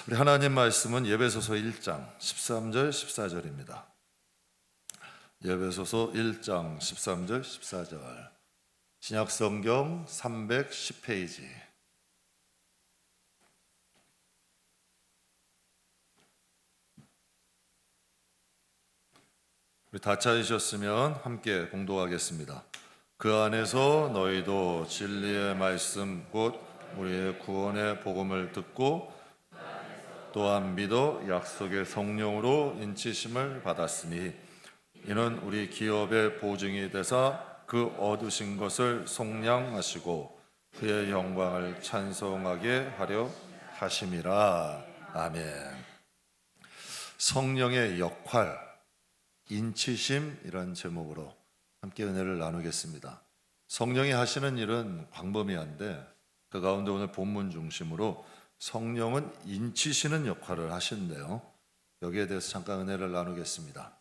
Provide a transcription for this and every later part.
우리 하나님 말씀은 에베소서 1장 13절 14절입니다. 에베소서 1장 13절 14절 신약성경 310페이지. 우리 다 찾으셨으면 함께 공독하겠습니다. 그 안에서 너희도 진리의 말씀 곧 우리의 구원의 복음을 듣고 또한 믿어 약속의 성령으로 인치심을 받았으니 이는 우리 기업의 보증이 되사 그 얻으신 것을 속량하시고 그의 영광을 찬송하게 하려 하심이라. 아멘. 성령의 역할, 인치심, 이런 제목으로 함께 은혜를 나누겠습니다. 성령이 하시는 일은 광범위한데 그 가운데 오늘 본문 중심으로 성령은 인치시는 역할을 하신대요. 여기에 대해서 잠깐 은혜를 나누겠습니다.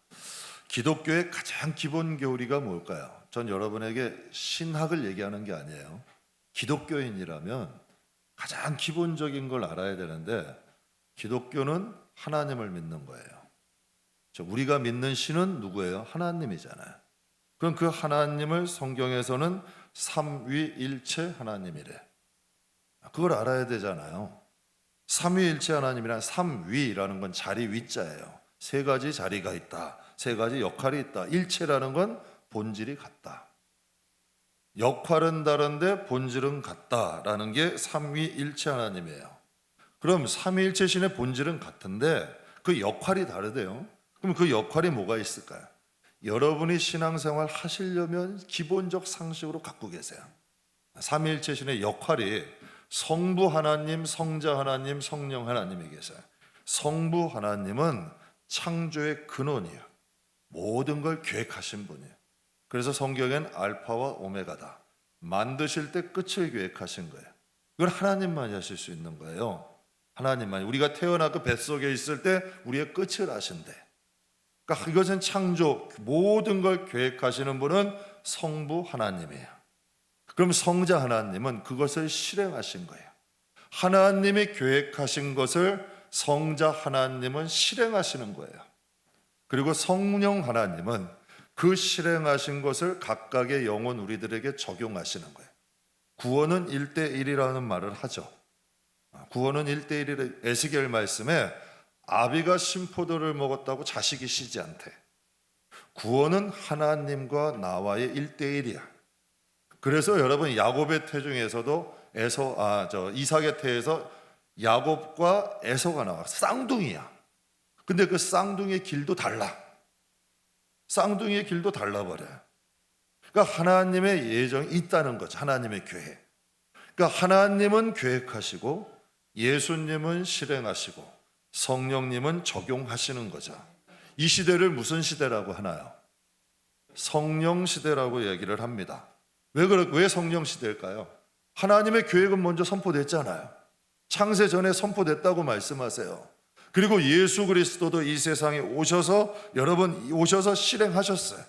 기독교의 가장 기본 교리가 뭘까요? 전 여러분에게 신학을 얘기하는 게 아니에요. 기독교인이라면 가장 기본적인 걸 알아야 되는데, 기독교는 하나님을 믿는 거예요. 우리가 믿는 신은 누구예요? 하나님이잖아요. 그럼 그 하나님을 성경에서는 삼위일체 하나님이래. 그걸 알아야 되잖아요. 삼위일체 하나님이란, 삼위라는 건 자리 위자예요. 세 가지 자리가 있다, 세 가지 역할이 있다. 일체라는 건 본질이 같다. 역할은 다른데 본질은 같다라는 게 삼위일체 하나님이에요. 그럼 삼위일체 신의 본질은 같은데 그 역할이 다르대요. 그럼 그 역할이 뭐가 있을까요? 여러분이 신앙생활 하시려면 기본적 상식으로 갖고 계세요. 삼위일체 신의 역할이 성부 하나님, 성자 하나님, 성령 하나님이 계세요. 성부 하나님은 창조의 근원이에요. 모든 걸 계획하신 분이에요. 그래서 성경엔 알파와 오메가다. 만드실 때 끝을 계획하신 거예요. 이걸 하나님만이 하실 수 있는 거예요. 하나님만이. 우리가 태어나 그 뱃속에 있을 때 우리의 끝을 아신대. 그러니까 이것은 창조, 모든 걸 계획하시는 분은 성부 하나님이에요. 그럼 성자 하나님은 그것을 실행하신 거예요. 하나님이 계획하신 것을 성자 하나님은 실행하시는 거예요. 그리고 성령 하나님은 그 실행하신 것을 각각의 영혼 우리들에게 적용하시는 거예요. 구원은 1대1이라는 말을 하죠. 구원은 1대1. 에스겔 말씀에 아비가 신포도를 먹었다고 자식이 쉬지 않대. 구원은 하나님과 나와의 1대1이야. 그래서 여러분 야곱의 태 중에서도 이삭의 태에서 야곱과 에서가 나와. 쌍둥이야. 근데 그 쌍둥이의 길도 달라. 쌍둥이의 길도 달라버려요. 그러니까 하나님의 예정이 있다는 거죠. 하나님의 계획. 그러니까 하나님은 계획하시고 예수님은 실행하시고 성령님은 적용하시는 거죠. 이 시대를 무슨 시대라고 하나요? 성령 시대라고 얘기를 합니다. 왜 성령 시대일까요? 하나님의 계획은 먼저 선포됐잖아요. 창세 전에 선포됐다고 말씀하세요. 그리고 예수 그리스도도 이 세상에 오셔서 실행하셨어요.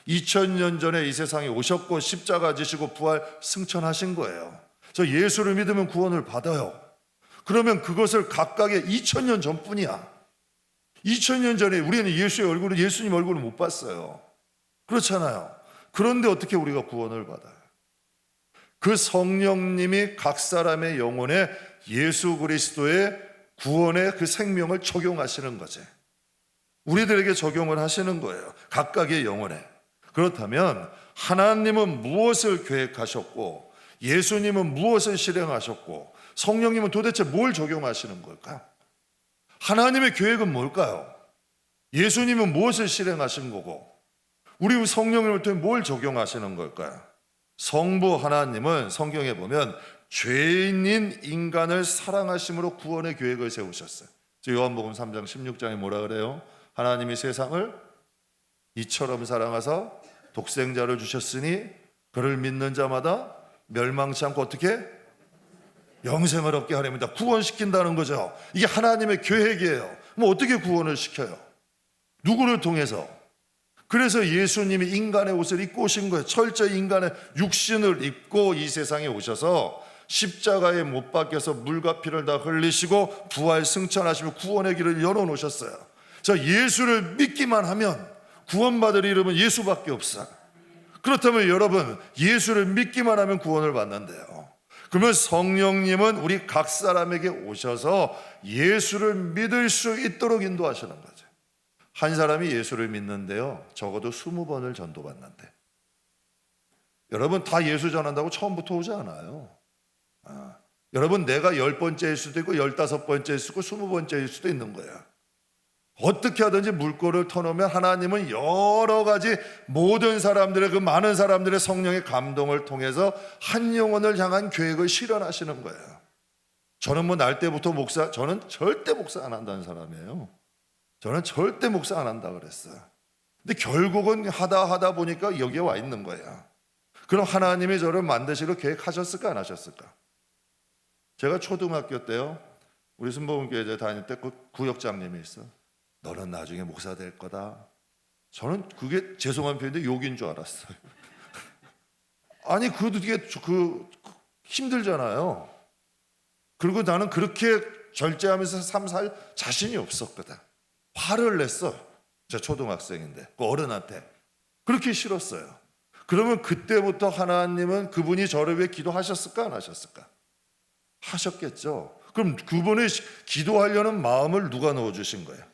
2000년 전에 이 세상에 오셨고 십자가 지시고 부활 승천하신 거예요. 저 예수를 믿으면 구원을 받아요. 그러면 그것을 각각의 2000년 전뿐이야. 2000년 전에 우리는 예수님 얼굴을 못 봤어요. 그렇잖아요. 그런데 어떻게 우리가 구원을 받아요? 그 성령님이 각 사람의 영혼에 예수 그리스도의 구원의 그 생명을 적용하시는 거지. 우리들에게 적용을 하시는 거예요. 각각의 영혼에. 그렇다면 하나님은 무엇을 계획하셨고 예수님은 무엇을 실행하셨고 성령님은 도대체 뭘 적용하시는 걸까요? 하나님의 계획은 뭘까요? 예수님은 무엇을 실행하신 거고 우리 성령님을 통해 뭘 적용하시는 걸까요? 성부 하나님은 성경에 보면 죄인인 인간을 사랑하심으로 구원의 계획을 세우셨어요. 요한복음 3장 16장에 뭐라 그래요? 하나님이 세상을 이처럼 사랑하사 독생자를 주셨으니 그를 믿는 자마다 멸망치 않고 어떻게? 영생을 얻게 하렵니다. 구원시킨다는 거죠. 이게 하나님의 계획이에요. 뭐 어떻게 구원을 시켜요? 누구를 통해서? 그래서 예수님이 인간의 옷을 입고 오신 거예요. 철저히 인간의 육신을 입고 이 세상에 오셔서 십자가에 못 박혀서 물과 피를 다 흘리시고 부활 승천하시며 구원의 길을 열어놓으셨어요. 자, 예수를 믿기만 하면 구원받을 이름은 예수밖에 없어요. 그렇다면 여러분, 예수를 믿기만 하면 구원을 받는데요. 그러면 성령님은 우리 각 사람에게 오셔서 예수를 믿을 수 있도록 인도하시는 거죠. 한 사람이 예수를 믿는데요, 적어도 20번을 전도받는데, 여러분 다 예수 전한다고 처음부터 오지 않아요. 여러분, 내가 10번째일 수도 있고 15번째일 수도 있고 20번째일 수도 있는 거예요. 어떻게 하든지 물꼬를 터놓으면 하나님은 여러 가지 모든 사람들의, 그 많은 사람들의 성령의 감동을 통해서 한 영혼을 향한 계획을 실현하시는 거예요. 저는 뭐 날 때부터 저는 절대 목사 안 한다는 사람이에요. 저는 절대 목사 안 한다 그랬어요. 근데 결국은 하다 보니까 여기에 와 있는 거예요. 그럼 하나님이 저를 만드시려 계획하셨을까 안 하셨을까? 제가 초등학교 때요, 우리 순복음교회 다닐 때 그 구역장님이 있어. 너는 나중에 목사 될 거다. 저는 그게 죄송한 표현인데 욕인 줄 알았어요. 아니 그게 힘들잖아요. 그리고 나는 그렇게 절제하면서 삶 살 자신이 없었거든. 화를 냈어. 저 초등학생인데 그 어른한테 그렇게 싫었어요. 그러면 그때부터 하나님은 그분이 저를 위해 기도하셨을까 안 하셨을까? 하셨겠죠. 그럼 그분이 기도하려는 마음을 누가 넣어주신 거예요?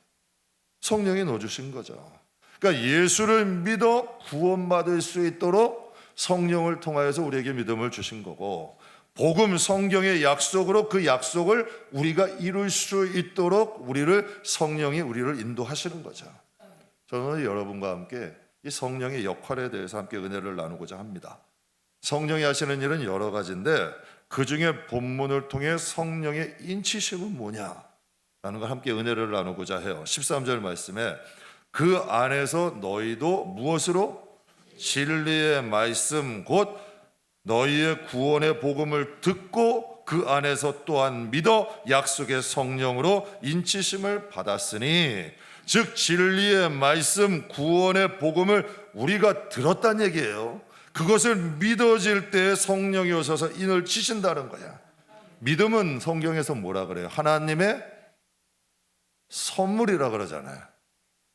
성령이 넣어주신 거죠. 그러니까 예수를 믿어 구원받을 수 있도록 성령을 통하여서 우리에게 믿음을 주신 거고, 복음 성경의 약속으로 그 약속을 우리가 이룰 수 있도록 성령이 우리를 인도하시는 거죠. 저는 여러분과 함께 이 성령의 역할에 대해서 함께 은혜를 나누고자 합니다. 성령이 하시는 일은 여러 가지인데 그 중에 본문을 통해 성령의 인치심은 뭐냐 라는 걸 함께 은혜를 나누고자 해요. 13절 말씀에 그 안에서 너희도 무엇으로? 진리의 말씀 곧 너희의 구원의 복음을 듣고 그 안에서 또한 믿어 약속의 성령으로 인치심을 받았으니, 즉 진리의 말씀 구원의 복음을 우리가 들었다는 얘기예요. 그것을 믿어질 때 성령이 오셔서 인을 치신다는 거야. 믿음은 성경에서 뭐라 그래요? 하나님의 선물이라 그러잖아요.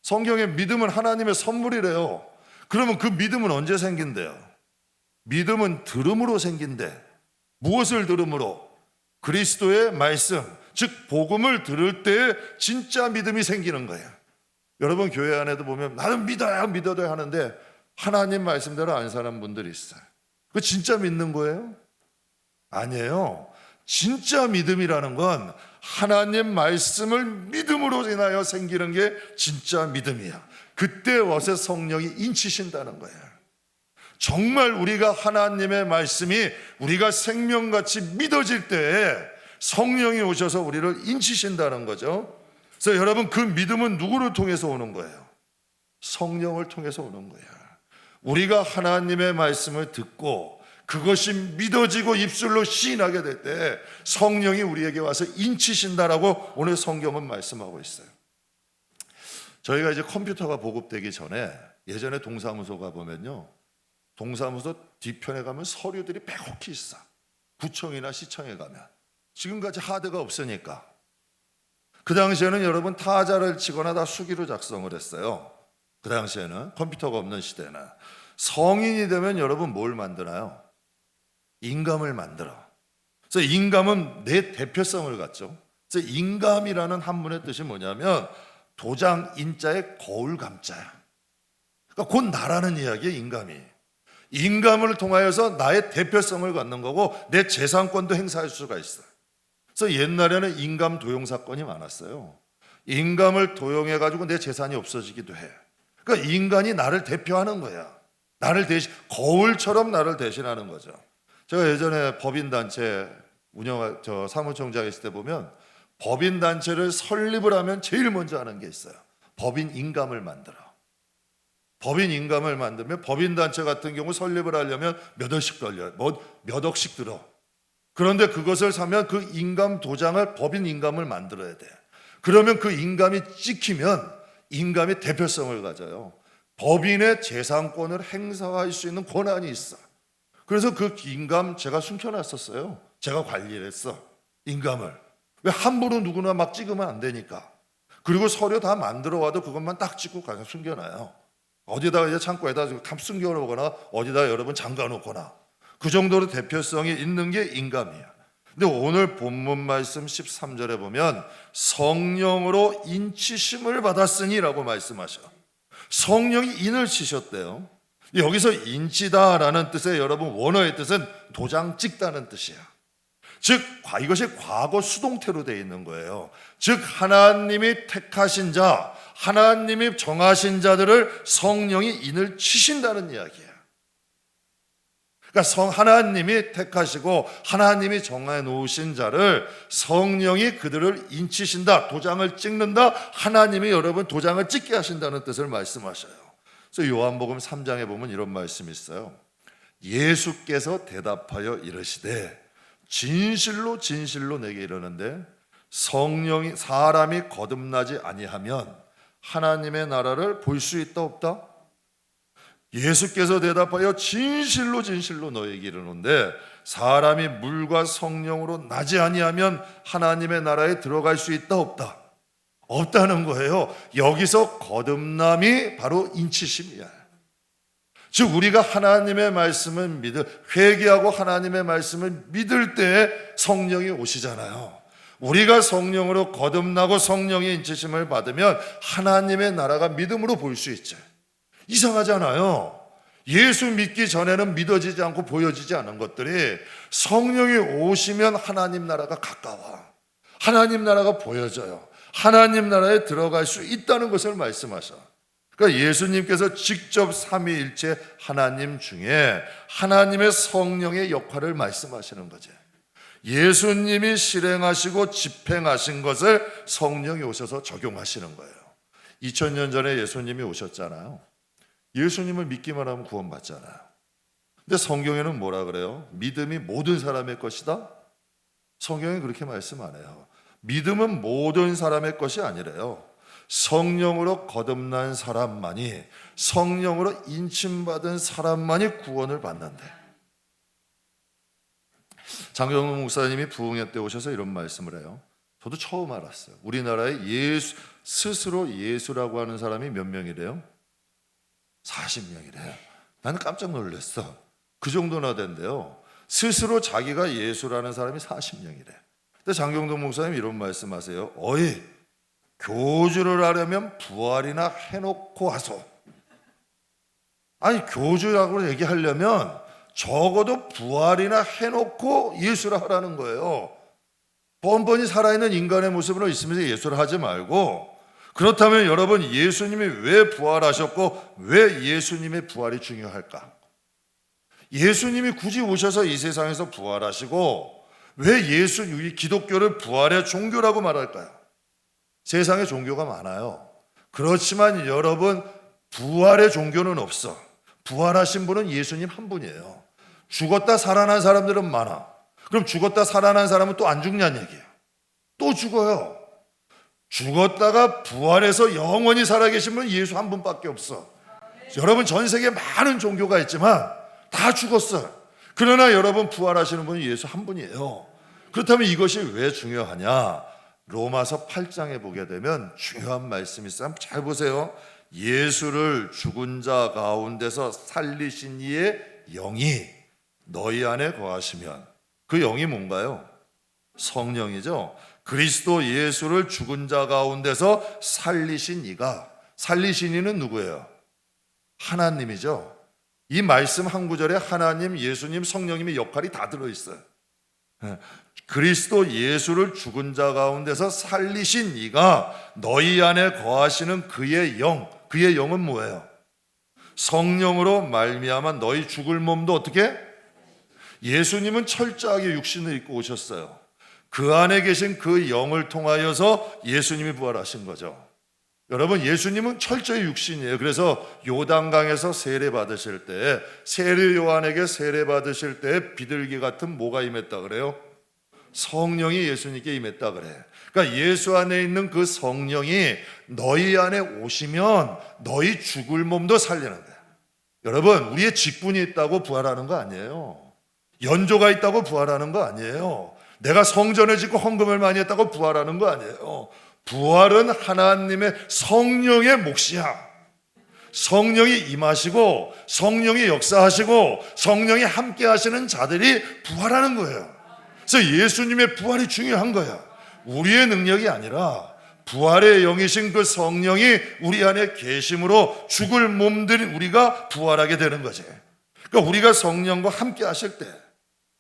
성경의 믿음은 하나님의 선물이래요. 그러면 그 믿음은 언제 생긴대요? 믿음은 들음으로 생긴대. 무엇을 들음으로? 그리스도의 말씀, 즉 복음을 들을 때 진짜 믿음이 생기는 거예요. 여러분 교회 안에도 보면 나는 믿어야 하는데 하나님 말씀대로 안 사는 분들이 있어요. 그거 진짜 믿는 거예요? 아니에요. 진짜 믿음이라는 건 하나님 말씀을 믿음으로 인하여 생기는 게 진짜 믿음이야. 그때 와서 성령이 인치신다는 거예요. 정말 우리가 하나님의 말씀이 우리가 생명같이 믿어질 때에 성령이 오셔서 우리를 인치신다는 거죠. 그래서 여러분, 그 믿음은 누구를 통해서 오는 거예요? 성령을 통해서 오는 거예요. 우리가 하나님의 말씀을 듣고 그것이 믿어지고 입술로 시인하게 될 때 성령이 우리에게 와서 인치신다라고 오늘 성경은 말씀하고 있어요. 저희가 이제 컴퓨터가 보급되기 전에 예전에 동사무소 가보면요, 동사무소 뒤편에 가면 서류들이 빼곡히 있어. 구청이나 시청에 가면. 지금까지 하드가 없으니까. 그 당시에는 여러분 타자를 치거나 다 수기로 작성을 했어요. 그 당시에는 컴퓨터가 없는 시대는. 성인이 되면 여러분 뭘 만드나요? 인감을 만들어. 그래서 인감은 내 대표성을 갖죠. 그래서 인감이라는 한문의 뜻이 뭐냐면 도장 인자의 거울 감자야. 그러니까 곧 나라는 이야기예요. 인감이. 인감을 통하여서 나의 대표성을 갖는 거고 내 재산권도 행사할 수가 있어요. 그래서 옛날에는 인감 도용 사건이 많았어요. 인감을 도용해가지고 내 재산이 없어지기도 해. 그러니까 인간이 나를 대표하는 거야. 나를 대신, 거울처럼 나를 대신하는 거죠. 제가 예전에 법인단체 사무총장 있을 때 보면 법인단체를 설립을 하면 제일 먼저 하는 게 있어요. 법인 인감을 만들어. 법인 인감을 만들면 법인단체 같은 경우 설립을 하려면 몇 억씩 걸려요. 몇 억씩 들어. 그런데 그것을 사면 그 인감 도장을 법인 인감을 만들어야 돼. 그러면 그 인감이 찍히면 인감이 대표성을 가져요. 법인의 재산권을 행사할 수 있는 권한이 있어. 그래서 그 인감 제가 숨겨놨었어요. 제가 관리를 했어, 인감을. 왜 함부로 누구나 막 찍으면 안 되니까. 그리고 서류 다 만들어 와도 그것만 딱 찍고 가서 숨겨놔요. 어디다가 이제 창고에다 탑 숨겨놓거나 어디다 여러분 잠가놓거나, 그 정도로 대표성이 있는 게 인감이야. 근데 오늘 본문 말씀 13절에 보면 성령으로 인치심을 받았으니라고 말씀하셔. 성령이 인을 치셨대요. 여기서 인치다라는 뜻의 여러분 원어의 뜻은 도장 찍다는 뜻이야. 즉 이것이 과거 수동태로 되어 있는 거예요. 즉 하나님이 택하신 자, 하나님이 정하신 자들을 성령이 인을 치신다는 이야기예요. 그러니까 하나님이 택하시고 하나님이 정해 놓으신 자를 성령이 그들을 인치신다, 도장을 찍는다, 하나님이 여러분 도장을 찍게 하신다는 뜻을 말씀하셔요. 그래서 요한복음 3장에 보면 이런 말씀이 있어요. 예수께서 대답하여 이르시되 진실로 진실로 내게 이르는데 성령이 사람이 거듭나지 아니하면 하나님의 나라를 볼 수 있다 없다? 예수께서 대답하여 진실로 진실로 너에게 이르는데 사람이 물과 성령으로 나지 아니하면 하나님의 나라에 들어갈 수 있다 없다? 없다는 거예요. 여기서 거듭남이 바로 인치심이야. 즉 우리가 하나님의 말씀을 회개하고 하나님의 말씀을 믿을 때 성령이 오시잖아요. 우리가 성령으로 거듭나고 성령의 인치심을 받으면 하나님의 나라가 믿음으로 볼 수 있죠. 이상하잖아요. 예수 믿기 전에는 믿어지지 않고 보여지지 않은 것들이 성령이 오시면 하나님 나라가 가까워, 하나님 나라가 보여져요. 하나님 나라에 들어갈 수 있다는 것을 말씀하셔. 그러니까 예수님께서 직접 삼위일체 하나님 중에 하나님의 성령의 역할을 말씀하시는 거죠. 예수님이 실행하시고 집행하신 것을 성령이 오셔서 적용하시는 거예요. 2000년 전에 예수님이 오셨잖아요. 예수님을 믿기만 하면 구원받잖아요. 근데 성경에는 뭐라 그래요? 믿음이 모든 사람의 것이다? 성경이 그렇게 말씀 안 해요. 믿음은 모든 사람의 것이 아니래요. 성령으로 거듭난 사람만이, 성령으로 인침받은 사람만이 구원을 받는데. 장경동 목사님이 부흥회 때 오셔서 이런 말씀을 해요. 저도 처음 알았어요. 우리나라에 스스로 예수라고 하는 사람이 몇 명이래요? 40명이래요. 나는 깜짝 놀랐어. 그 정도나 된대요. 스스로 자기가 예수라는 사람이 40명이래. 근데 장경동 목사님이 이런 말씀하세요. 어이, 교주를 하려면 부활이나 해놓고 하소. 아니 교주라고 얘기하려면 적어도 부활이나 해놓고 예수를 하라는 거예요. 뻔뻔히 살아있는 인간의 모습으로 있으면서 예수를 하지 말고, 그렇다면 여러분 예수님이 왜 부활하셨고 왜 예수님의 부활이 중요할까? 예수님이 굳이 오셔서 이 세상에서 부활하시고 왜 이 기독교를 부활의 종교라고 말할까요? 세상에 종교가 많아요. 그렇지만 여러분 부활의 종교는 없어. 부활하신 분은 예수님 한 분이에요. 죽었다 살아난 사람들은 많아. 그럼 죽었다 살아난 사람은 또 안 죽냐는 얘기예요. 또 죽어요. 죽었다가 부활해서 영원히 살아계신 분은 예수 한 분밖에 없어. 여러분 전 세계에 많은 종교가 있지만 다 죽었어요. 그러나 여러분 부활하시는 분은 예수 한 분이에요. 그렇다면 이것이 왜 중요하냐? 로마서 8장에 보게 되면 중요한 말씀이 있어요. 잘 보세요. 예수를 죽은 자 가운데서 살리신 이의 영이 너희 안에 거하시면, 그 영이 뭔가요? 성령이죠. 그리스도 예수를 죽은 자 가운데서 살리신 이가, 살리신 이는 누구예요? 하나님이죠. 이 말씀 한 구절에 하나님, 예수님, 성령님의 역할이 다 들어있어요. 그리스도 예수를 죽은 자 가운데서 살리신 이가 너희 안에 거하시는 그의 영, 그의 영은 뭐예요? 성령으로 말미암아 너희 죽을 몸도 어떻게? 예수님은 철저하게 육신을 입고 오셨어요. 그 안에 계신 그 영을 통하여서 예수님이 부활하신 거죠. 여러분 예수님은 철저히 육신이에요. 그래서 요단강에서 세례 받으실 때, 세례 요한에게 세례 받으실 때 비둘기 같은 뭐가 임했다 그래요? 성령이 예수님께 임했다 그래. 그러니까 예수 안에 있는 그 성령이 너희 안에 오시면 너희 죽을 몸도 살리는 거야. 여러분, 우리의 직분이 있다고 부활하는 거 아니에요. 연조가 있다고 부활하는 거 아니에요. 내가 성전을 짓고 헌금을 많이 했다고 부활하는 거 아니에요. 부활은 하나님의 성령의 몫이야. 성령이 임하시고 성령이 역사하시고 성령이 함께 하시는 자들이 부활하는 거예요. 그래서 예수님의 부활이 중요한 거야. 우리의 능력이 아니라 부활의 영이신 그 성령이 우리 안에 계심으로 죽을 몸들인 우리가 부활하게 되는 거지. 그러니까 우리가 성령과 함께 하실 때,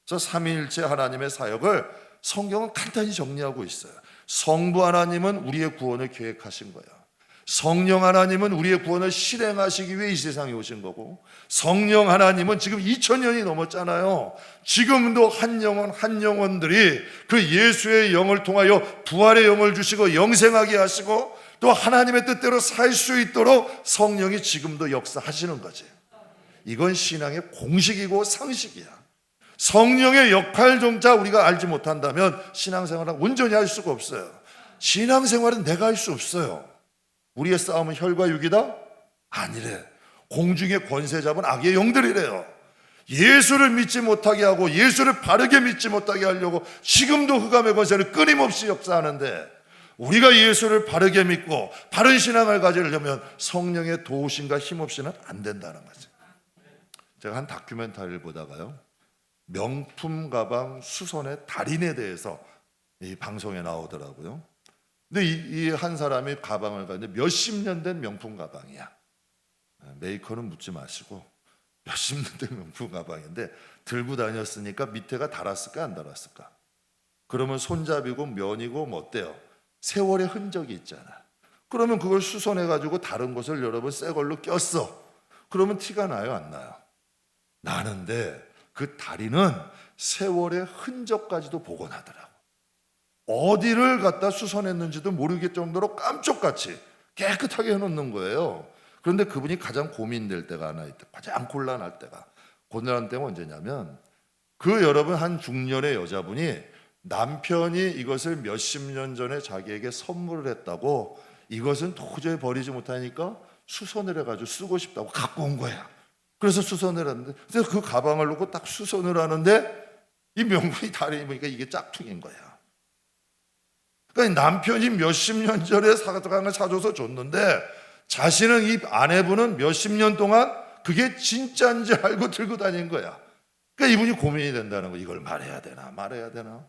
그래서 삼위일체 하나님의 사역을 성경은 간단히 정리하고 있어요. 성부 하나님은 우리의 구원을 계획하신 거야. 성령 하나님은 우리의 구원을 실행하시기 위해 이 세상에 오신 거고, 성령 하나님은 지금 2000년이 넘었잖아요. 지금도 한 영혼 한 영혼들이 그 예수의 영을 통하여 부활의 영을 주시고 영생하게 하시고 또 하나님의 뜻대로 살 수 있도록 성령이 지금도 역사하시는 거지. 이건 신앙의 공식이고 상식이야. 성령의 역할조차 우리가 알지 못한다면 신앙생활은 온전히 할 수가 없어요. 신앙생활은 내가 할 수 없어요. 우리의 싸움은 혈과 육이다? 아니래. 공중의 권세 잡은 악의 영들이래요. 예수를 믿지 못하게 하고 예수를 바르게 믿지 못하게 하려고 지금도 흑암의 권세를 끊임없이 역사하는데, 우리가 예수를 바르게 믿고 바른 신앙을 가지려면 성령의 도우심과 힘 없이는 안 된다는 거죠. 제가 한 다큐멘터리를 보다가요, 명품 가방 수선의 달인에 대해서 이 방송에 나오더라고요. 근데 이 한 사람이 가방을 가는데 몇십 년 된 명품 가방이야. 메이커는 묻지 마시고 몇십 년 된 명품 가방인데 들고 다녔으니까 밑에가 달았을까 안 달았을까? 그러면 손잡이고 면이고 뭐 어때요? 세월의 흔적이 있잖아. 그러면 그걸 수선해가지고 다른 곳을 여러분 새 걸로 꼈어. 그러면 티가 나요 안 나요? 나는데 그 달인은 세월의 흔적까지도 복원하더라고. 어디를 갖다 수선했는지도 모르겠 정도로 깜짝같이 깨끗하게 해놓는 거예요. 그런데 그분이 가장 고민될 때가 하나 있다. 가장 곤란할 때가. 곤란한 때가 언제냐면, 그 여러분 한 중년의 여자분이 남편이 이것을 몇십 년 전에 자기에게 선물을 했다고, 이것은 도저히 버리지 못하니까 수선을 해가지고 쓰고 싶다고 갖고 온 거야. 그래서 수선을 했는데, 그래서 그 가방을 놓고 딱 수선을 하는데 이 명분이 다리 보니까 이게 짝퉁인 거야. 그러니까 남편이 몇십 년 전에 가방을 사줘서 줬는데 자신은, 이 아내분은 몇십 년 동안 그게 진짜인지 알고 들고 다닌 거야. 그러니까 이분이 고민이 된다는 거. 이걸 말해야 되나 말해야 되나.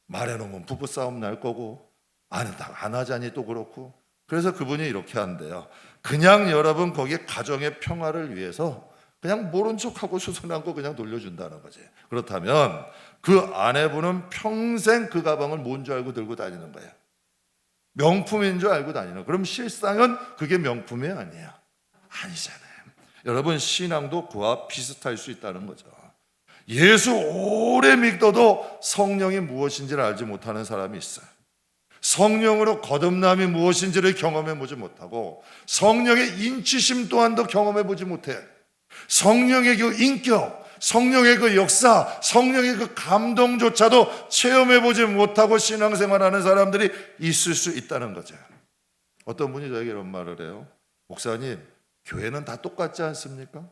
말해놓으면 부부싸움 날 거고 안 하자니 또 그렇고. 그래서 그분이 이렇게 한대요. 그냥 여러분 거기에 가정의 평화를 위해서 그냥 모른 척하고 수선한 거 그냥 돌려준다는 거지. 그렇다면 그 아내분은 평생 그 가방을 뭔 줄 알고 들고 다니는 거야. 명품인 줄 알고 다니는 거야. 그럼 실상은 그게 명품이 아니야. 아니잖아요. 여러분, 신앙도 그와 비슷할 수 있다는 거죠. 예수 오래 믿어도 성령이 무엇인지를 알지 못하는 사람이 있어요. 성령으로 거듭남이 무엇인지를 경험해 보지 못하고 성령의 인치심 또한도 경험해 보지 못해. 성령의 그 인격, 성령의 그 역사, 성령의 그 감동조차도 체험해 보지 못하고 신앙생활하는 사람들이 있을 수 있다는 거죠. 어떤 분이 저에게 이런 말을 해요. 목사님, 교회는 다 똑같지 않습니까?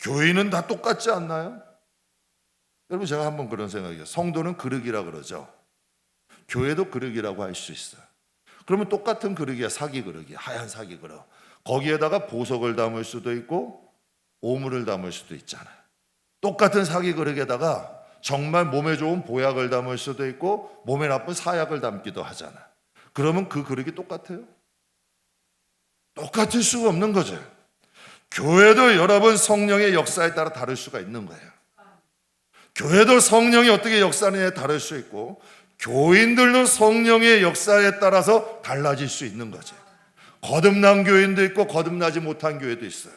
교회는 다 똑같지 않나요? 여러분, 제가 한번 그런 생각이에요. 성도는 그릇이라 그러죠. 교회도 그릇이라고 할 수 있어요. 그러면 똑같은 그릇이야. 사기 그릇이야. 하얀 사기 그릇. 거기에다가 보석을 담을 수도 있고 오물을 담을 수도 있잖아요. 똑같은 사기 그릇에다가 정말 몸에 좋은 보약을 담을 수도 있고 몸에 나쁜 사약을 담기도 하잖아요. 그러면 그 그릇이 똑같아요? 똑같을 수가 없는 거죠. 교회도 여러분 성령의 역사에 따라 다를 수가 있는 거예요. 교회도 성령이 어떻게 역사하느냐에 다를 수 있고 교인들도 성령의 역사에 따라서 달라질 수 있는 거죠. 거듭난 교인도 있고 거듭나지 못한 교회도 있어요.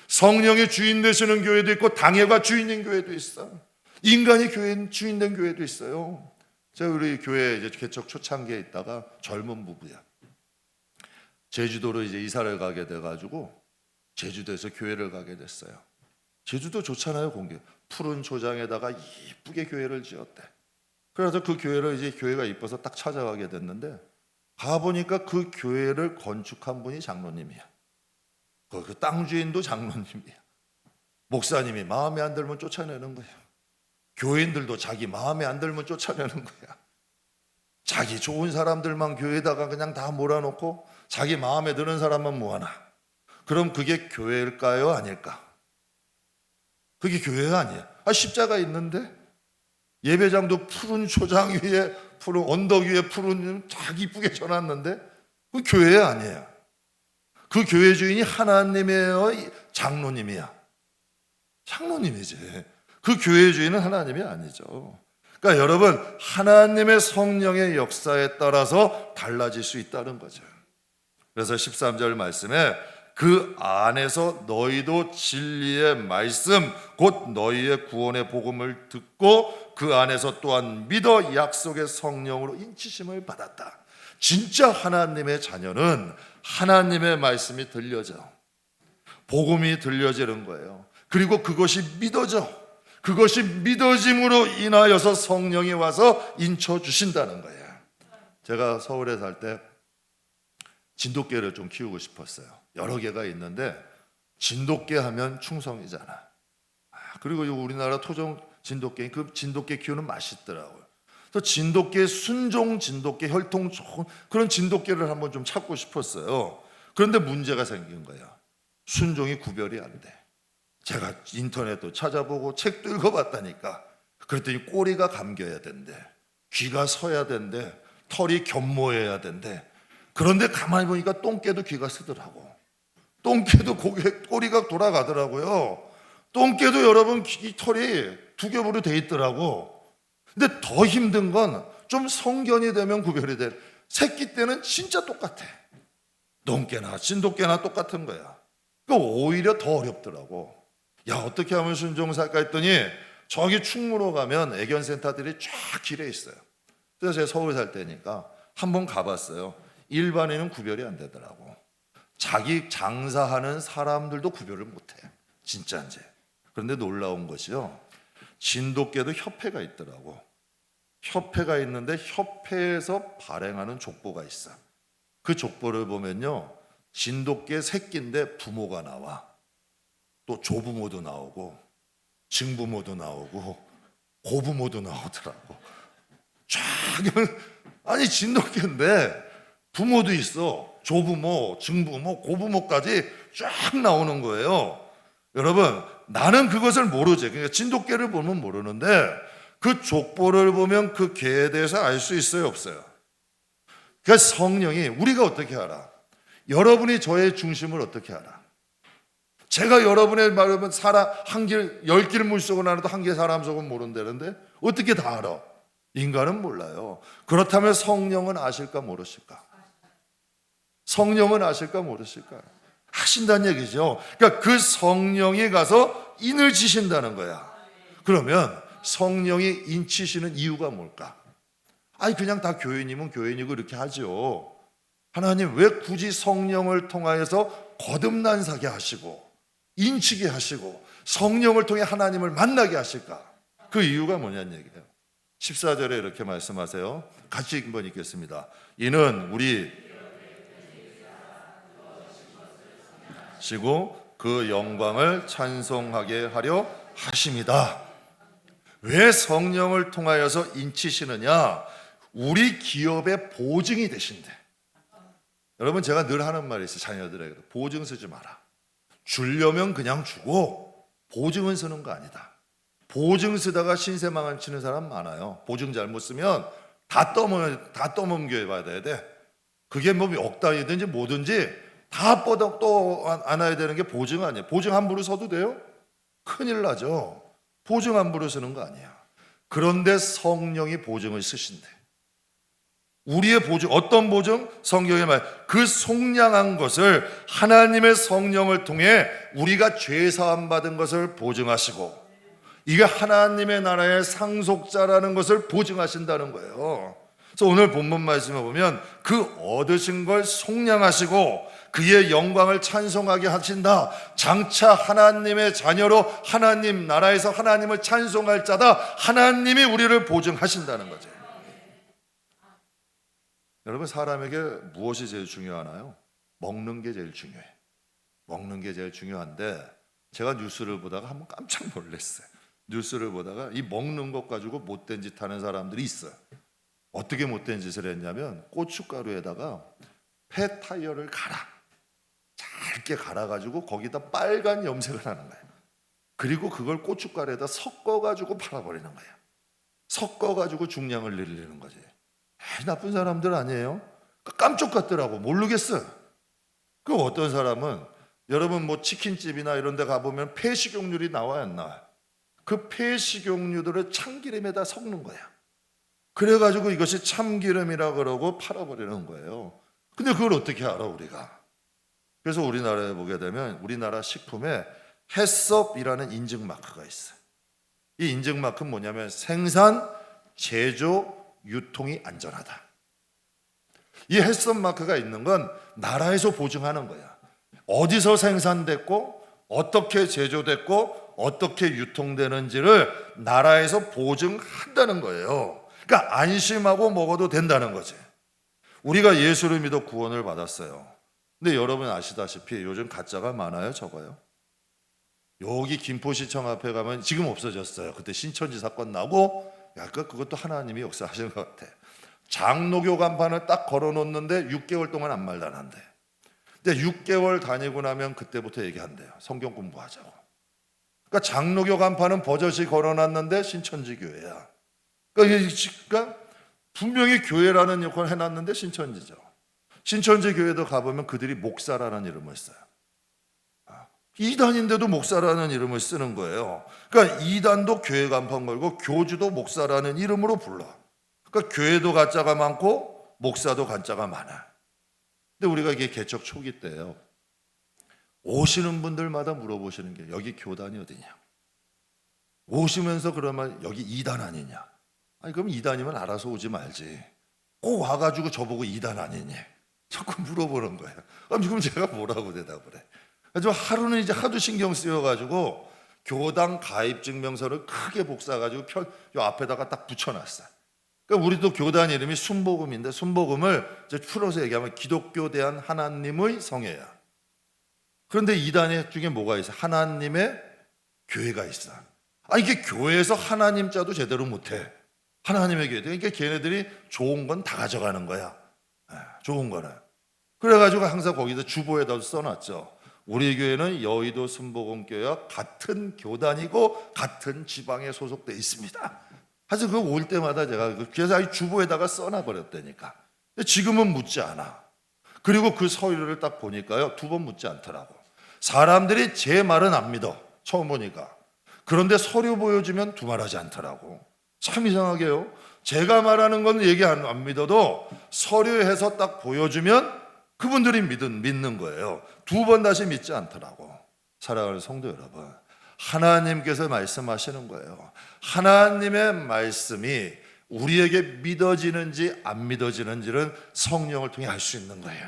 성령의 주인 되시는 교회도 있고 당회가 주인인 교회도 있어요. 인간이 주인 된 교회도 있어요. 제가 우리 교회 이제 개척 초창기에 있다가 젊은 부부야. 제주도로 이제 이사를 가게 돼가지고 제주도에서 교회를 가게 됐어요. 제주도 좋잖아요, 공기. 푸른 초장에다가 이쁘게 교회를 지었대. 그래서 그 교회를 이제 교회가 이뻐서 딱 찾아가게 됐는데 가보니까 그 교회를 건축한 분이 장로님이야. 그 땅 주인도 장로님이야. 목사님이 마음에 안 들면 쫓아내는 거예요. 교인들도 자기 마음에 안 들면 쫓아내는 거야. 자기 좋은 사람들만 교회에다가 그냥 다 몰아놓고 자기 마음에 드는 사람만 모아놔. 그럼 그게 교회일까요? 아닐까? 그게 교회가 아니야. 십자가 있는데 예배장도 푸른 초장 위에 푸른 언덕 위에 푸른 쫙 이쁘게 져놨는데 그 교회 아니에요. 그 교회 주인이 하나님이에요? 장로님이야? 장로님이지. 그 교회 주인은 하나님이 아니죠. 그러니까 여러분, 하나님의 성령의 역사에 따라서 달라질 수 있다는 거죠. 그래서 13절 말씀에 그 안에서 너희도 진리의 말씀 곧 너희의 구원의 복음을 듣고 그 안에서 또한 믿어 약속의 성령으로 인치심을 받았다. 진짜 하나님의 자녀는 하나님의 말씀이 들려져. 복음이 들려지는 거예요. 그리고 그것이 믿어져. 그것이 믿어짐으로 인하여서 성령이 와서 인쳐 주신다는 거예요. 제가 서울에 살 때 진돗개를 좀 키우고 싶었어요. 여러 개가 있는데 진돗개 하면 충성이잖아. 그리고 우리나라 토종 진돗개, 그 진돗개 키우는 맛있더라고요. 그래서 진돗개, 순종 진돗개, 혈통 좋은 그런 진돗개를 한번 좀 찾고 싶었어요. 그런데 문제가 생긴 거야. 순종이 구별이 안 돼. 제가 인터넷도 찾아보고 책도 읽어봤다니까. 그랬더니 꼬리가 감겨야 된대. 귀가 서야 된대. 털이 견모해야 된대. 그런데 가만히 보니까 똥개도 귀가 쓰더라고. 똥개도 꼬리가 돌아가더라고요. 똥개도 여러분 이 털이 두 겹으로 돼 있더라고. 근데 더 힘든 건 좀 성견이 되면 구별이 돼. 새끼 때는 진짜 똑같아. 똥개나 진돗개나 똑같은 거야. 그러니까 오히려 더 어렵더라고. 야, 어떻게 하면 순종살까 했더니 저기 충무로 가면 애견센터들이 쫙 길에 있어요. 그래서 제가 서울 살 때니까 한번 가봤어요. 일반인은 구별이 안 되더라고. 자기 장사하는 사람들도 구별을 못해. 진짜인지. 그런데 놀라운 것이요, 진돗개도 협회가 있더라고. 협회가 있는데 협회에서 발행하는 족보가 있어. 그 족보를 보면요, 진돗개 새끼인데 부모가 나와. 또 조부모도 나오고 증부모도 나오고 고부모도 나오더라고. 쫙. 아니 진돗개인데 부모도 있어. 조부모, 증부모, 고부모까지 쫙 나오는 거예요. 여러분, 나는 그것을 모르지. 그러니까 진돗개를 보면 모르는데 그 족보를 보면 그 개에 대해서 알 수 있어요, 없어요? 그러니까 성령이, 우리가 어떻게 알아? 여러분이 저의 중심을 어떻게 알아? 제가 여러분의 말하면 사람 한 길, 10길 물속은 알아도 한 개 사람 속은 모른다는데 어떻게 다 알아? 인간은 몰라요. 그렇다면 성령은 아실까 모르실까? 성령은 아실까 모르실까? 하신다는 얘기죠. 그러니까 그 성령이 가서 인을 지신다는 거야. 그러면 성령이 인치시는 이유가 뭘까? 아니 그냥 다 교인이면 교인이고 이렇게 하죠. 하나님 왜 굳이 성령을 통하여서 거듭난사게 하시고 인치게 하시고 성령을 통해 하나님을 만나게 하실까? 그 이유가 뭐냐는 얘기예요. 14절에 이렇게 말씀하세요. 같이 한번 읽겠습니다. 이는 우리 시고 그 영광을 찬송하게 하려 하심이다. 왜 성령을 통하여서 인치시느냐? 우리 기업의 보증이 되신대. 여러분, 제가 늘 하는 말이 있어요. 자녀들에게 보증 쓰지 마라. 주려면 그냥 주고 보증은 쓰는 거 아니다. 보증 쓰다가 신세망을 치는 사람 많아요. 보증 잘못 쓰면 다 떠넘겨 받아야 돼. 그게 뭐 억 단위든지 뭐든지 다 또 안아야 되는 게 보증 아니에요. 보증 함부로 써도 돼요? 큰일 나죠. 보증 함부로 쓰는 거 아니야. 그런데 성령이 보증을 쓰신대. 우리의 보증, 어떤 보증? 성경의 말, 그 속량한 것을 하나님의 성령을 통해 우리가 죄 사함 받은 것을 보증하시고, 이게 하나님의 나라의 상속자라는 것을 보증하신다는 거예요. 그래서 오늘 본문 말씀에 보면 그 얻으신 걸 속량하시고 그의 영광을 찬송하게 하신다. 장차 하나님의 자녀로 하나님 나라에서 하나님을 찬송할 자다. 하나님이 우리를 보증하신다는 거죠. 여러분, 사람에게 무엇이 제일 중요하나요? 먹는 게 제일 중요해. 먹는 게 제일 중요한데 제가 뉴스를 보다가 한번 깜짝 놀랐어요. 뉴스를 보다가 이 먹는 것 가지고 못된 짓 하는 사람들이 있어요. 어떻게 못된 짓을 했냐면 고춧가루에다가 폐 타이어를 잘게 갈아가지고 거기다 빨간 염색을 하는 거예요. 그리고 그걸 고춧가루에다 섞어가지고 팔아버리는 거예요. 섞어가지고 중량을 늘리는 거지. 나쁜 사람들 아니에요? 깜짝 같더라고. 모르겠어요. 그 어떤 사람은 여러분 뭐 치킨집이나 이런 데 가보면 폐식용유들이 나와요, 안 나와요? 그 폐식용유들을 참기름에다 섞는 거야. 그래가지고 이것이 참기름이라 그러고 팔아버리는 거예요. 근데 그걸 어떻게 알아 우리가? 그래서 우리나라에 보게 되면 우리나라 식품에 해썹이라는 인증 마크가 있어요. 이 인증 마크는 뭐냐면 생산, 제조, 유통이 안전하다. 이 해썹 마크가 있는 건 나라에서 보증하는 거야. 어디서 생산됐고 어떻게 제조됐고 어떻게 유통되는지를 나라에서 보증한다는 거예요. 그러니까 안심하고 먹어도 된다는 거지. 우리가 예수를 믿어 구원을 받았어요. 근데 여러분 아시다시피 요즘 가짜가 많아요, 적어요? 여기 김포시청 앞에 가면 지금 없어졌어요. 그때 신천지 사건 나고 약간 그것도 하나님이 역사하시는 것 같아. 장로교 간판을 딱 걸어놓는데 6개월 동안 아무 말도 안 한대. 근데 6개월 다니고 나면 그때부터 얘기한대요. 성경 공부하자고. 그러니까 장로교 간판은 버젓이 걸어놨는데 신천지 교회야. 그러니까 분명히 교회라는 역할을 해놨는데 신천지죠. 신천지 교회도 가보면 그들이 목사라는 이름을 써요. 이단인데도 목사라는 이름을 쓰는 거예요. 그러니까 이단도 교회 간판 걸고 교주도 목사라는 이름으로 불러. 그러니까 교회도 가짜가 많고 목사도 가짜가 많아. 근데 우리가 이게 개척 초기 때예요. 오시는 분들마다 물어보시는 게 여기 교단이 어디냐? 오시면서 그러면 여기 이단 아니냐? 아니 그럼 이단이면 알아서 오지 말지. 꼭 와가지고 저보고 이단 아니냐? 자꾸 물어보는 거예요. 그럼 제가 뭐라고 대답을 해? 그래서 하루는 이제 하도 신경 쓰여가지고 교당 가입 증명서를 크게 복사해가지고 요 앞에다가 딱 붙여놨어요. 그러니까 우리도 교단 이름이 순복음인데 순복음을 이제 풀어서 얘기하면 기독교 대한 하나님의 성회야. 그런데 이단 중에 뭐가 있어? 하나님의 교회가 있어. 이게 교회에서 하나님 자도 제대로 못해. 하나님의 교회. 그러니까 걔네들이 좋은 건 다 가져가는 거야. 좋은 거는. 그래가지고 항상 거기다 주보에다 써놨죠. 우리 교회는 여의도 순복음교회와 같은 교단이고 같은 지방에 소속되어 있습니다. 하여튼 그거 올 때마다 제가 그래서 주보에다가 써놔버렸다니까. 지금은 묻지 않아. 그리고 그 서류를 딱 보니까요 2번 묻지 않더라고. 사람들이 제 말은 안 믿어. 처음 보니까. 그런데 서류 보여주면 두말하지 않더라고. 참 이상하게요. 제가 말하는 건 얘기 안 믿어도 서류에서 딱 보여주면 그분들이 믿는 거예요. 2번 다시 믿지 않더라고. 사랑하는 성도 여러분, 하나님께서 말씀하시는 거예요. 하나님의 말씀이 우리에게 믿어지는지 안 믿어지는지는 성령을 통해 알 수 있는 거예요.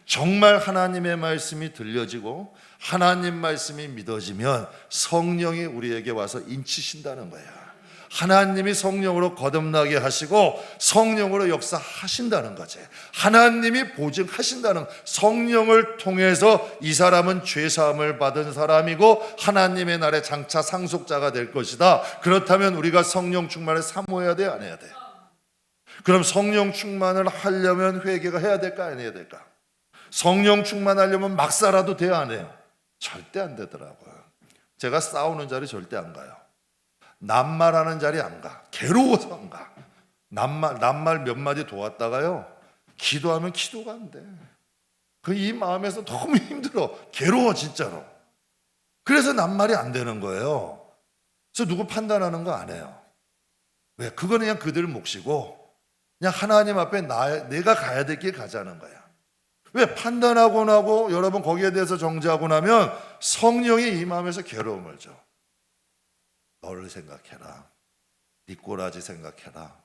정말 하나님의 말씀이 들려지고 하나님 말씀이 믿어지면 성령이 우리에게 와서 인치신다는 거예요. 하나님이 성령으로 거듭나게 하시고 성령으로 역사하신다는 거지. 하나님이 보증하신다는, 성령을 통해서 이 사람은 죄사함을 받은 사람이고 하나님의 날에 장차 상속자가 될 것이다. 그렇다면 우리가 성령 충만을 사모해야 돼, 안 해야 돼? 그럼 성령 충만을 하려면 회개가 해야 될까, 안 해야 될까? 성령 충만하려면 막 살아도 돼야, 안 해요? 절대 안 되더라고요. 제가 싸우는 자리 절대 안 가요. 낱말하는 자리 안 가. 괴로워서 안 가. 낱말 몇 마디 도왔다가요 기도하면 기도가 안 돼. 이 마음에서 너무 힘들어. 괴로워 진짜로. 그래서 낱말이 안 되는 거예요. 그래서 누구 판단하는 거 안 해요. 왜? 그거는 그냥 그들 몫이고 그냥 하나님 앞에 내가 가야 될 길 가자는 거야. 왜? 판단하고 나고 여러분 거기에 대해서 정죄하고 나면 성령이 이 마음에서 괴로움을 줘. 너를 생각해라. 네 꼬라지 생각해라.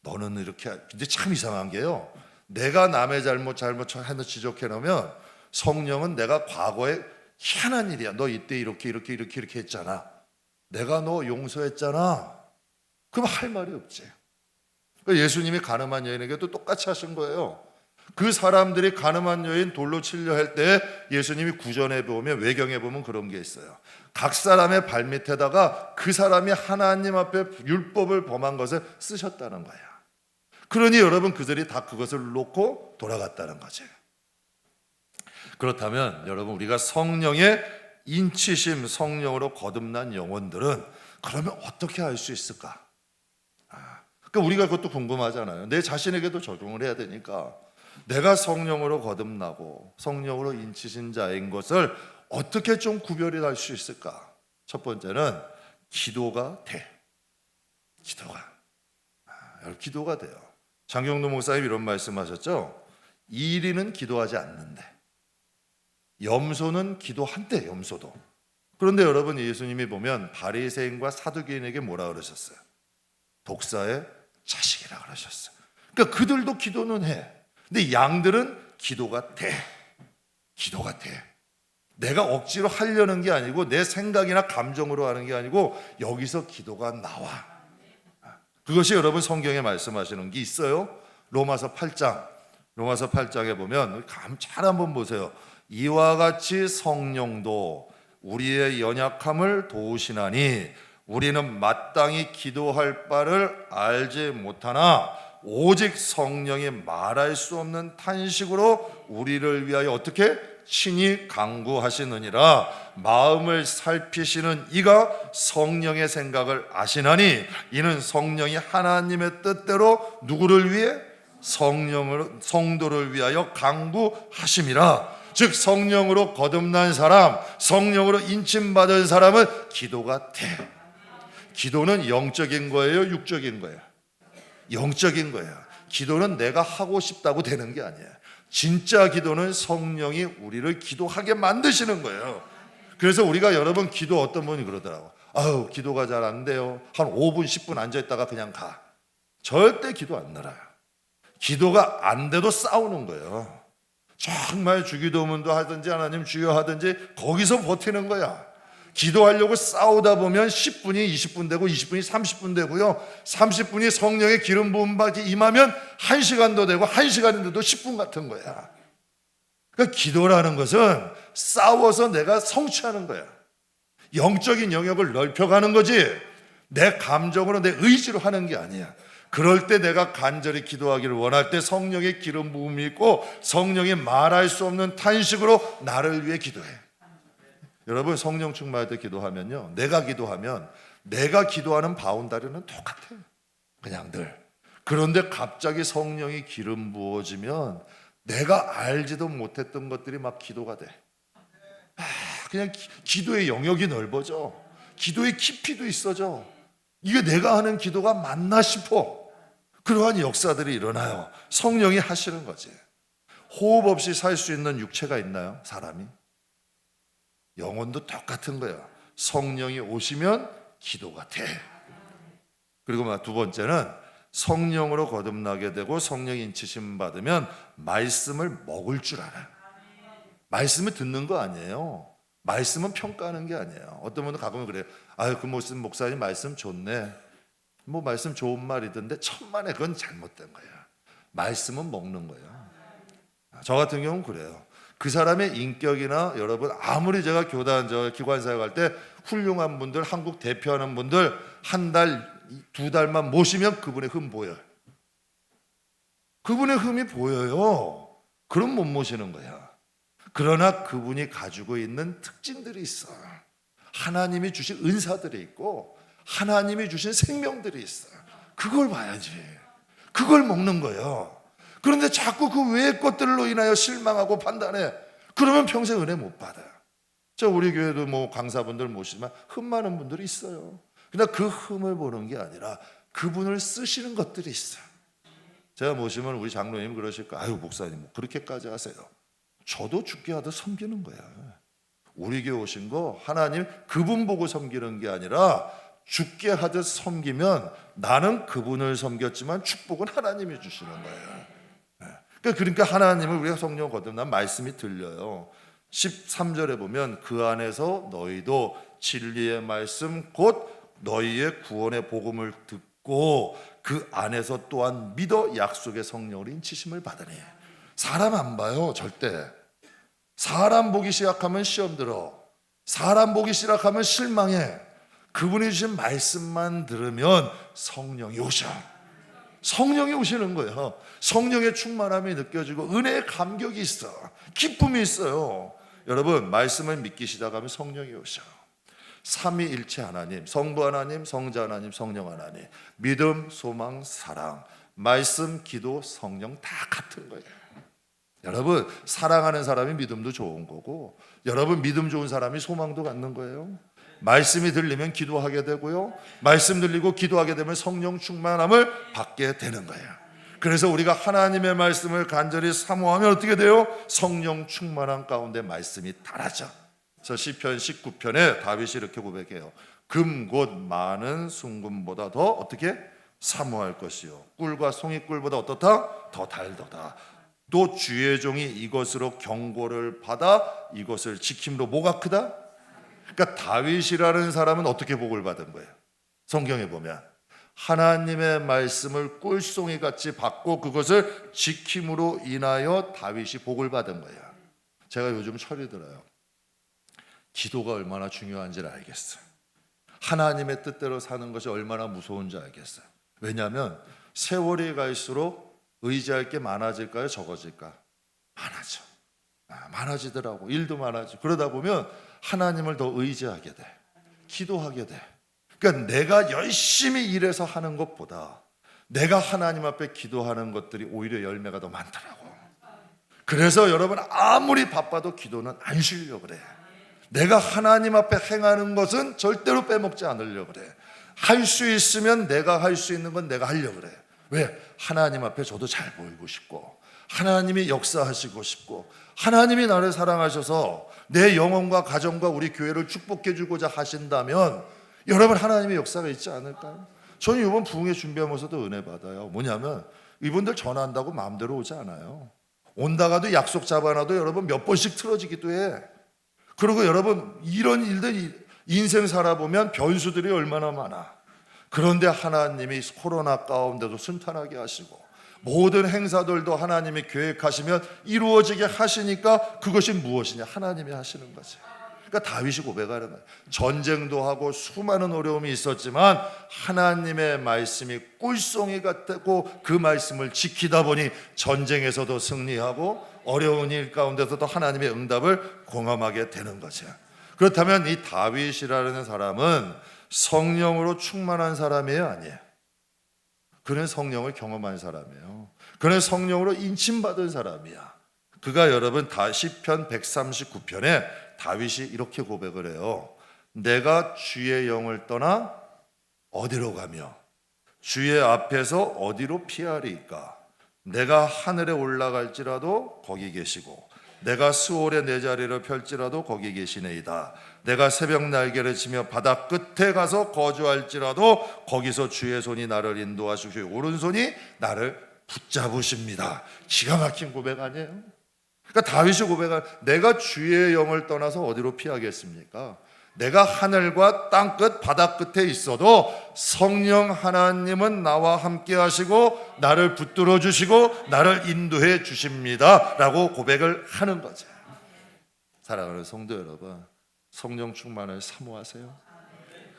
너는 이렇게. 근데 참 이상한 게요, 내가 남의 잘못 해서 지적해 놓으면 성령은 내가 과거에 희한한 일이야. 너 이때 이렇게 했잖아. 내가 너 용서했잖아. 그럼 할 말이 없지. 그러니까 예수님이 가늠한 여인에게도 똑같이 하신 거예요. 그 사람들이 가늠한 여인 돌로 치려 할 때 예수님이 구전에 보면, 외경에 보면 그런 게 있어요. 각 사람의 발밑에다가 그 사람이 하나님 앞에 율법을 범한 것을 쓰셨다는 거예요. 그러니 여러분, 그들이 다 그것을 놓고 돌아갔다는 거죠. 그렇다면 여러분, 우리가 성령의 인치심, 성령으로 거듭난 영혼들은 그러면 어떻게 할 수 있을까? 그러니까 우리가 그것도 궁금하잖아요. 내 자신에게도 적용을 해야 되니까, 내가 성령으로 거듭나고 성령으로 인치신 자인 것을 어떻게 좀 구별이 날 수 있을까? 첫 번째는 기도가 돼. 기도가 돼요. 장경도 목사님 이런 말씀하셨죠. 이리는 기도하지 않는데 염소는 기도한대. 염소도. 그런데 여러분, 예수님이 보면 바리새인과 사두개인에게 뭐라 그러셨어요? 독사의 자식이라 그러셨어요. 그러니까 그들도 기도는 해. 근데 양들은 기도가 돼. 내가 억지로 하려는 게 아니고 내 생각이나 감정으로 하는 게 아니고 여기서 기도가 나와. 그것이 여러분 성경에 말씀하시는 게 있어요. 로마서 8장에 보면 잘 한번 보세요. 이와 같이 성령도 우리의 연약함을 도우시나니 우리는 마땅히 기도할 바를 알지 못하나 오직 성령이 말할 수 없는 탄식으로 우리를 위하여 어떻게 친히 간구하시느니라. 마음을 살피시는 이가 성령의 생각을 아시나니 이는 성령이 하나님의 뜻대로 누구를 위해? 성도를 위하여 간구하심이라. 즉 성령으로 거듭난 사람, 성령으로 인침받은 사람은 기도가 돼. 기도는 영적인 거예요, 육적인 거예요? 영적인 거예요. 기도는 내가 하고 싶다고 되는 게 아니에요. 진짜 기도는 성령이 우리를 기도하게 만드시는 거예요. 그래서 우리가 여러분, 기도 어떤 분이 그러더라고. 아유, 기도가 잘 안 돼요. 한 5분 10분 앉아있다가 그냥 가. 절대 기도 안 늘어요. 기도가 안 돼도 싸우는 거예요. 정말 주기도문도 하든지 하나님 주여 하든지 거기서 버티는 거야. 기도하려고 싸우다 보면 10분이 20분 되고 20분이 30분 되고요. 30분이 성령의 기름 부음 받기 임하면 1시간도 되고 1시간인데도 10분 같은 거야. 그러니까 기도라는 것은 싸워서 내가 성취하는 거야. 영적인 영역을 넓혀가는 거지 내 감정으로 내 의지로 하는 게 아니야. 그럴 때 내가 간절히 기도하기를 원할 때 성령의 기름 부음이 있고 성령이 말할 수 없는 탄식으로 나를 위해 기도해. 여러분, 성령 충만할 때 기도하면요, 내가 기도하는 바운다리는 똑같아요. 그냥 늘. 그런데 갑자기 성령이 기름 부어지면 내가 알지도 못했던 것들이 막 기도가 돼. 그냥 기도의 영역이 넓어져. 기도의 깊이도 있어져. 이게 내가 하는 기도가 맞나 싶어. 그러한 역사들이 일어나요. 성령이 하시는 거지. 호흡 없이 살 수 있는 육체가 있나요? 사람이? 영혼도 똑같은 거예요. 성령이 오시면 기도가 돼. 그리고 두 번째는 성령으로 거듭나게 되고 성령 인치심 받으면 말씀을 먹을 줄 알아요. 말씀을 듣는 거 아니에요. 말씀은 평가하는 게 아니에요. 어떤 분은 가끔은 그래요. 아유, 그 목사님 말씀 좋네. 뭐 말씀 좋은 말이던데 천만에 그건 잘못된 거야. 말씀은 먹는 거예요. 저 같은 경우는 그래요. 그 사람의 인격이나 여러분, 아무리 제가 교단 기관 사역할 때 훌륭한 분들, 한국 대표하는 분들 한 달, 두 달만 모시면 그분의 흠 보여요. 그분의 흠이 보여요. 그럼 못 모시는 거야. 그러나 그분이 가지고 있는 특징들이 있어. 하나님이 주신 은사들이 있고 하나님이 주신 생명들이 있어. 그걸 봐야지. 그걸 먹는 거예요. 그런데 자꾸 그 외의 것들로 인하여 실망하고 판단해. 그러면 평생 은혜 못 받아요. 우리 교회도 강사분들 모시지만 흠 많은 분들이 있어요. 근데 그 흠을 보는 게 아니라 그분을 쓰시는 것들이 있어요. 제가 모시면 우리 장로님 그러실 거예요. 아유, 목사님 그렇게까지 하세요. 저도 죽게 하듯 섬기는 거야. 우리 교회 오신 거 하나님 그분 보고 섬기는 게 아니라 죽게 하듯 섬기면 나는 그분을 섬겼지만 축복은 하나님이 주시는 거예요. 그러니까 하나님을 우리가 성령 거듭난 말씀이 들려요. 13절에 보면 그 안에서 너희도 진리의 말씀 곧 너희의 구원의 복음을 듣고 그 안에서 또한 믿어 약속의 성령으로 인치심을 받으니. 사람 안 봐요, 절대. 사람 보기 시작하면 시험 들어. 사람 보기 시작하면 실망해. 그분이 주신 말씀만 들으면 성령이 오셔. 성령이 오시는 거예요. 성령의 충만함이 느껴지고 은혜의 감격이 있어. 기쁨이 있어요. 여러분, 말씀을 믿기 시작하면 성령이 오셔. 삼위일체 하나님, 성부 하나님, 성자 하나님, 성령 하나님. 믿음, 소망, 사랑, 말씀, 기도, 성령 다 같은 거예요. 여러분, 사랑하는 사람이 믿음도 좋은 거고, 여러분 믿음 좋은 사람이 소망도 갖는 거예요. 말씀이 들리면 기도하게 되고요, 말씀 들리고 기도하게 되면 성령 충만함을 받게 되는 거예요. 그래서 우리가 하나님의 말씀을 간절히 사모하면 어떻게 돼요? 성령 충만함 가운데 말씀이 달아져. 그래서 시편 19편에 다윗이 이렇게 고백해요. 금 곧 많은 순금보다 더 어떻게? 사모할 것이요, 꿀과 송이꿀보다 어떻다? 더 달도다. 또 주의 종이 이것으로 경고를 받아 이것을 지킴으로 뭐가 크다? 그러니까 다윗이라는 사람은 어떻게 복을 받은 거예요? 성경에 보면 하나님의 말씀을 꿀송이 같이 받고 그것을 지킴으로 인하여 다윗이 복을 받은 거예요. 제가 요즘 철이 들어요. 기도가 얼마나 중요한지를 알겠어요. 하나님의 뜻대로 사는 것이 얼마나 무서운지 알겠어요. 왜냐하면 세월이 갈수록 의지할 게 많아질까요? 적어질까? 많아져. 많아지더라고. 일도 많아지고. 그러다 보면 하나님을 더 의지하게 돼. 기도하게 돼. 그러니까 내가 열심히 일해서 하는 것보다 내가 하나님 앞에 기도하는 것들이 오히려 열매가 더 많더라고. 그래서 여러분, 아무리 바빠도 기도는 안 쉬려고 그래. 내가 하나님 앞에 행하는 것은 절대로 빼먹지 않으려고 그래. 할 수 있으면 내가 할 수 있는 건 내가 하려고 그래. 왜? 하나님 앞에 저도 잘 보이고 싶고, 하나님이 역사하시고 싶고, 하나님이 나를 사랑하셔서 내 영혼과 가정과 우리 교회를 축복해 주고자 하신다면 여러분, 하나님의 역사가 있지 않을까요? 저는 이번 부흥회 준비하면서도 은혜 받아요. 뭐냐면 이분들 전화한다고 마음대로 오지 않아요. 온다가도 약속 잡아놔도 여러분 몇 번씩 틀어지기도 해. 그리고 여러분, 이런 일들 인생 살아보면 변수들이 얼마나 많아. 그런데 하나님이 코로나 가운데도 순탄하게 하시고 모든 행사들도 하나님이 계획하시면 이루어지게 하시니까 그것이 무엇이냐? 하나님이 하시는 거지. 그러니까 다윗이 고백하는 거예요. 전쟁도 하고 수많은 어려움이 있었지만 하나님의 말씀이 꿀송이 같고 그 말씀을 지키다 보니 전쟁에서도 승리하고 어려운 일 가운데서도 하나님의 응답을 공감하게 되는 거죠. 그렇다면 이 다윗이라는 사람은 성령으로 충만한 사람이에요, 아니에요? 그는 성령을 경험한 사람이에요. 그는 성령으로 인침받은 사람이야. 그가 여러분 시편 139편에 다윗이 이렇게 고백을 해요. 내가 주의 영을 떠나 어디로 가며 주의 앞에서 어디로 피하리까? 내가 하늘에 올라갈지라도 거기 계시고 내가 스올에 내 자리를 펼지라도 거기 계시네이다. 내가 새벽 날개를 치며 바다 끝에 가서 거주할지라도 거기서 주의 손이 나를 인도하시고 오른손이 나를 붙잡으십니다. 기가 막힌 고백 아니에요? 그러니까 다윗이 고백한, 내가 주의 영을 떠나서 어디로 피하겠습니까? 내가 하늘과 땅끝 바다 끝에 있어도 성령 하나님은 나와 함께 하시고 나를 붙들어 주시고 나를 인도해 주십니다 라고 고백을 하는 거죠. 사랑하는 성도 여러분, 성령 충만을 사모하세요.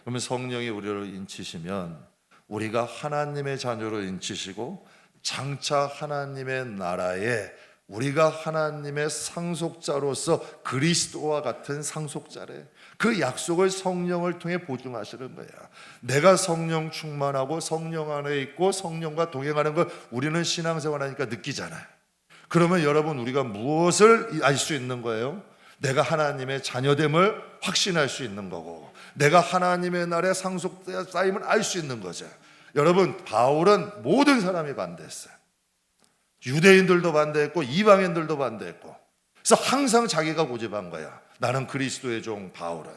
그러면 성령이 우리를 인치시면 우리가 하나님의 자녀로 인치시고 장차 하나님의 나라에 우리가 하나님의 상속자로서 그리스도와 같은 상속자래. 그 약속을 성령을 통해 보증하시는 거야. 내가 성령 충만하고 성령 안에 있고 성령과 동행하는 걸 우리는 신앙생활하니까 느끼잖아요. 그러면 여러분, 우리가 무엇을 알 수 있는 거예요? 내가 하나님의 자녀됨을 확신할 수 있는 거고, 내가 하나님의 나라의 상속자임을 알 수 있는 거죠. 여러분, 바울은 모든 사람이 반대했어요. 유대인들도 반대했고 이방인들도 반대했고, 그래서 항상 자기가 고집한 거야. 나는 그리스도의 종 바울은.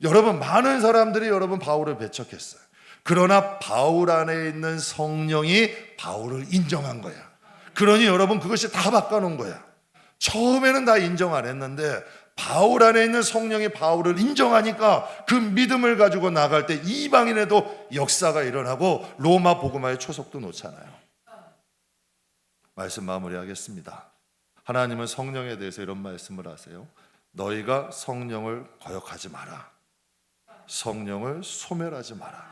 여러분, 많은 사람들이 여러분 바울을 배척했어요. 그러나 바울 안에 있는 성령이 바울을 인정한 거야. 그러니 여러분, 그것이 다 바꿔놓은 거야. 처음에는 다 인정 안 했는데 바울 안에 있는 성령이 바울을 인정하니까 그 믿음을 가지고 나갈 때 이방인에도 역사가 일어나고 로마 복음화의 초석도 놓잖아요. 말씀 마무리하겠습니다. 하나님은 성령에 대해서 이런 말씀을 하세요. 너희가 성령을 거역하지 마라. 성령을 소멸하지 마라.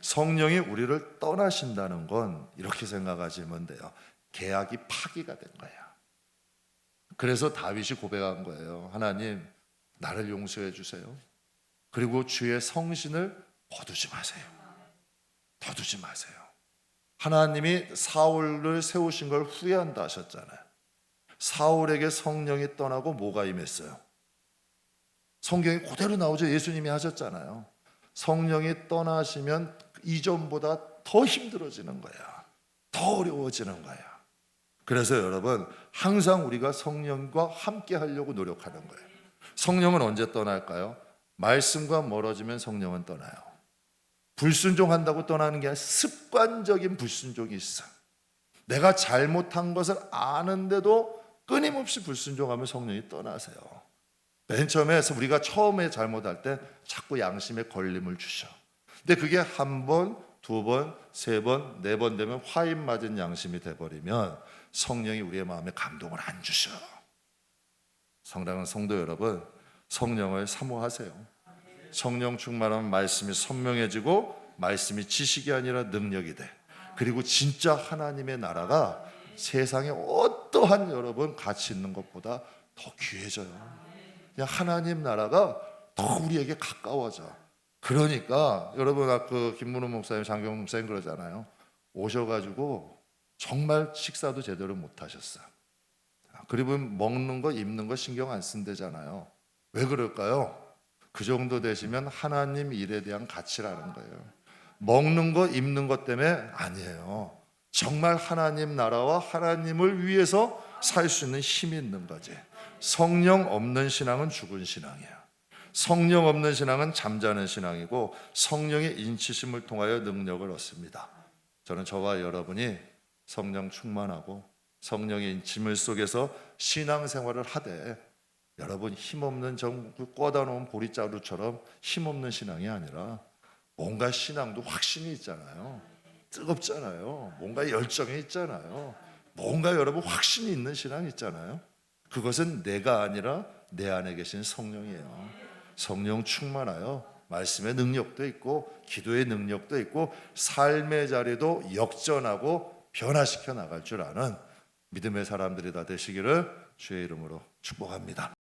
성령이 우리를 떠나신다는 건 이렇게 생각하시면 돼요. 계약이 파기가 된 거야. 그래서 다윗이 고백한 거예요. 하나님, 나를 용서해 주세요. 그리고 주의 성신을 거두지 마세요. 거두지 마세요. 하나님이 사울을 세우신 걸 후회한다 하셨잖아요. 사울에게 성령이 떠나고 뭐가 임했어요? 성경이 그대로 나오죠. 예수님이 하셨잖아요. 성령이 떠나시면 이전보다 더 힘들어지는 거야. 더 어려워지는 거야. 그래서 여러분, 항상 우리가 성령과 함께 하려고 노력하는 거예요. 성령은 언제 떠날까요? 말씀과 멀어지면 성령은 떠나요. 불순종한다고 떠나는 게 아니라 습관적인 불순종이 있어. 내가 잘못한 것을 아는데도 끊임없이 불순종하면 성령이 떠나세요. 맨 처음에 우리가 처음에 잘못할 때 자꾸 양심에 걸림을 주셔. 근데 그게 한 번, 두 번, 세 번, 네 번 되면 화인 맞은 양심이 돼버리면 성령이 우리의 마음에 감동을 안 주셔. 사랑하는 성도 여러분, 성령을 사모하세요. 성령 충만하면 말씀이 선명해지고 말씀이 지식이 아니라 능력이 돼. 그리고 진짜 하나님의 나라가 세상에 어떠한 여러분 가치 있는 것보다 더 귀해져요. 그냥 하나님 나라가 더 우리에게 가까워져. 그러니까 여러분 아까 김문호 목사님, 장경 목사님 그러잖아요. 오셔가지고 정말 식사도 제대로 못 하셨어요. 그리고 먹는 거 입는 거 신경 안 쓴대잖아요. 왜 그럴까요? 그 정도 되시면 하나님 일에 대한 가치라는 거예요. 먹는 거 입는 것 때문에 아니에요. 정말 하나님 나라와 하나님을 위해서 살 수 있는 힘이 있는 거지. 성령 없는 신앙은 죽은 신앙이에요. 성령 없는 신앙은 잠자는 신앙이고 성령의 인치심을 통하여 능력을 얻습니다. 저는 저와 여러분이 성령 충만하고 성령의 인침을 속에서 신앙생활을 하되 여러분 힘없는 꽂아 놓은 보리자루처럼 힘없는 신앙이 아니라 뭔가 신앙도 확신이 있잖아요. 뜨겁잖아요. 뭔가 열정이 있잖아요. 뭔가 여러분 확신이 있는 신앙이 있잖아요. 그것은 내가 아니라 내 안에 계신 성령이에요. 성령 충만하여 말씀의 능력도 있고 기도의 능력도 있고 삶의 자리도 역전하고 변화시켜 나갈 줄 아는 믿음의 사람들이 다 되시기를 주의 이름으로 축복합니다.